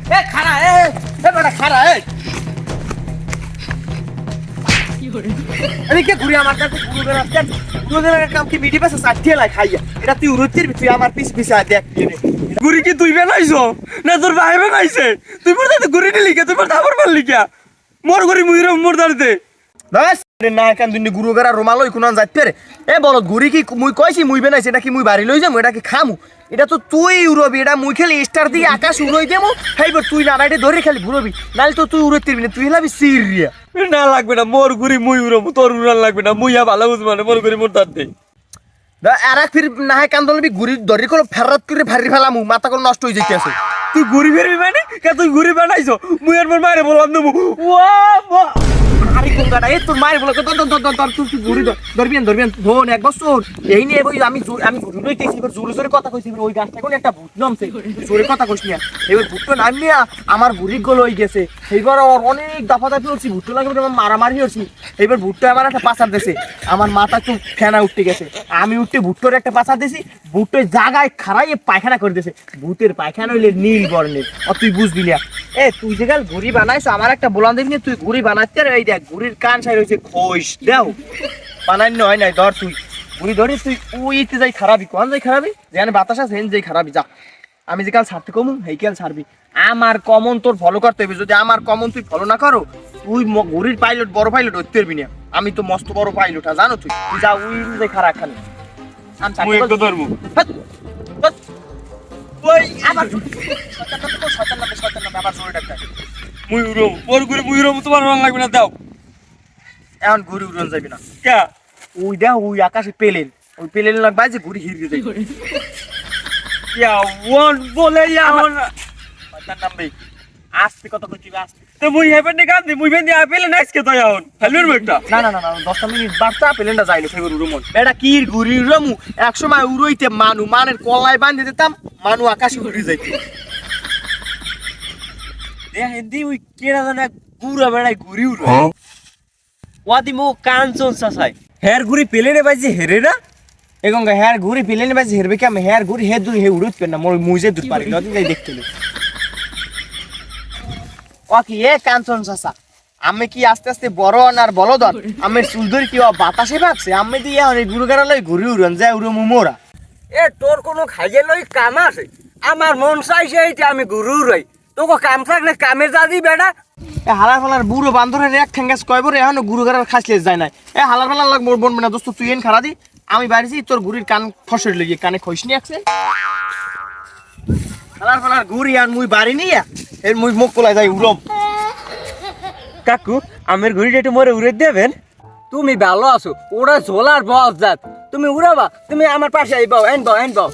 এ খারা বেটা খারা এদিকে ঘুরে আমার কাছে তোদের কাম কি মিটি পাশে সাথিয়ে লাই খাইয়া এটা তুই উড়তির তুই আমার পিছ পিছে দেখ গুড়ি কি তুই বানাইছো না তোর ভাই বানাইছে তুই মোর গুড়ি নিলি কে তুই মোর দাবর মারলি কে মোর গুড়ি মুইরে মোর দাঁড়তে বাস না কান দুনি গুরু গরা রোমালই কোন যাইতে রে এ বল গুড়ি কি মুই কইছি মুই বানাইছে এটা কি মুই বাড়ি লই যামু এটা কি খামু এটা তো তুই উড়বি এটা মুই খেলি স্টার দিয়ে আকাশ উড়ই দেমু হেইবার তুই না রাইটে ধরে খেলি ঘুরবি নাল তো তুই উড়তিরবি না তুই হলাবি সিরিয়া না লাগবে না মোর গুড়ি মুই উড়বো তোর উড়ান লাগবে না মুই ভালো বুঝবো না মোর গুড়ি মোর দাঁড়তে আর এক ফির না হয় কান্দলবি গুড়ি ধরি কল ফেরত করে ফারি ফেলামু মাথা কল নষ্ট হয়ে যাইতেছে তুই গুড়ি ফেরবি মানে কে তুই গুড়ি বানাইছো মুই আর মোর মারে বললাম দেবো ওয়া আরে কোনটা এ তোর মায়ের বলে তোর তুই ঘুরি ধরবিয়ান ধোন এক বছর এই নিয়ে বই আমি ঘুরি লইতেছি এবার জোরে জোরে কথা কইছি ওই গাছটা কোন একটা ভূত নামছে জোরে কথা কইছ না এবার ভূতটা নামিয়া আমার বুড়ি গল হই গেছে এইবার অনেক দাফাদাফি হচ্ছি ভূতটা লাগে মারামারি হচ্ছি এইবার ভূতটা আমার একটা পাচার দিয়েছে আমার মাথা একটু ফেনা উঠতে গেছে আমি উঠতে ভূতটার একটা পাচার দিয়েছি ভূতটা জায়গায় খাড়াইয়ে পায়খানা করে দিয়েছে ভূতের পায়খানা হইলে নীল বর্ণের তুই বুঝবি না এ তুই যে কাল ঘুড়ি বানাইছ আমার একটা বলান দেখবি তুই ঘুড়ি বানাইতে এই দেখ ঘুড়ির কান সাই রয়েছে খোস দেও বানাইনি হয় নাই ধর তুই ঘুড়ি ধরি তুই উইতে যাই খারাপি কোন যাই খারাপি যেখানে বাতাস আছে সেন যাই খারাপি যা আমি যে কাল ছাড়তে কমু এই কাল ছাড়বি আমার কমন তোর ফলো করতে হবে যদি আমার কমন তুই ফলো না করো তুই ঘুড়ির পাইলট বড় পাইলট হইতে পারবি না আমি তো মস্ত বড় পাইলট জানো তুই তুই যা উই যাই খারাপ খালি মুই একটু ধরবো ওই আবার শয়তান না আবার জোরে ডাক্তার মুই উড়বো মোর গুড়ি মুই উড়বো তোমার রং লাগবে না দাও এখন ঘুড়ি উড়ন যাবি না কে ওই দেখ ওই আকাশে পেলেন ওই পেলেন লাগবে যে ঘুড়ি হিরবে যাই ইয়া ওয়ান বলে ইয়া আমার শয়তান নামবে আস্তে কত কইছি আস্তে তো মুই হেবেন নে গান্ধি মুই বেন আপেলে নাইস কে তাই এখন হেলমেট একটা না 10 মিনিট বার্তা পেলেনটা যাইলো ফের উড়মন এটা কি ঘুড়ি উড়মু এক সময় উড়ইতে মানের কলাই বাঁধে দিতাম মানু আকাশে উড়ি যাইতে দেখ হিন্দি ওই কেডা জানা পুরা বেড়াই ঘুরি উড়ে ওয়াদি মো কাঞ্চন সাসাই হের ঘুরি পেলেনে বাইছে হেরে না এখন হেয়ার ঘুড়ি পেলেন বাজে হেরবে কি আমি হেয়ার ঘুড়ি হে দূর হে উড়ুত পেন না মোর মুজে দূর পারি নদী যাই দেখতে ও কি এ কাঞ্চন চাচা আমি কি আস্তে আস্তে বড় আর বলদন আমি চুল ধরে কি বাতাসে ভাগছে আমি দিয়ে অনেক গুরু গাড়ালই ঘুরি উড়ন যায় উড়ো মোরা এ তোর কোনো খাইয়ে লই কাম আছে আমার মন চাইছে এইটা আমি গুরু রই তোকে কাম থাকলে কামে যা দি বেটা এ হালার ফালার বুড়ো বান্ধরের এক ঠেঙ্গাস কয়বর এখনো গুরু গাড়ার খাসলে যায় না এ হালার ফালার লাগ মোর বনবে না দোস্ত তুই এন খারা দি আমি বাড়িছি তোর ঘুরির কান ফসর লেগে কানে খইসনি আছে হালার ফালার ঘুরি আর মুই বাড়ি নিয়া এর মুই মুখ কোলায় যাই উড়ম কাকু আমের ঘুরিটা একটু মরে উড়ে দেবেন তুমি ভালো আছো ওরা ঝোলার বস জাত তুমি উড়াবা তুমি আমার পাশে আইবাও আইনবাও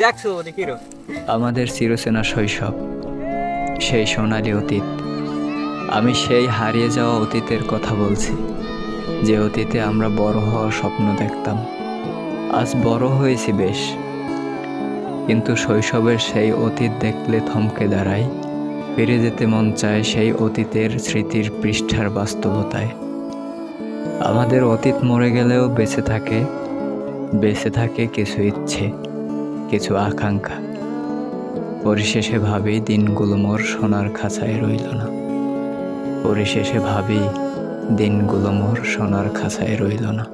দেখছো দেখি রো আমাদের চিরচেনা শৈশব সেই সোনালি অতীত আমি সেই হারিয়ে যাওয়া অতীতের কথা বলছি যে অতীতে আমরা বড় হওয়ার স্বপ্ন দেখতাম আজ বড় হয়েছি বেশ কিন্তু শৈশবের সেই অতীত দেখলে থমকে দাঁড়াই ফিরে যেতে মন চায় সেই অতীতের স্মৃতির পৃষ্ঠার বাস্তবতায় আমাদের অতীত মরে গেলেও বেঁচে থাকে কিছু ইচ্ছে কিছু আকাঙ্ক্ষা পরিশেষে ভাবি দিনগুলো মোর সোনার খাঁচায় রইল না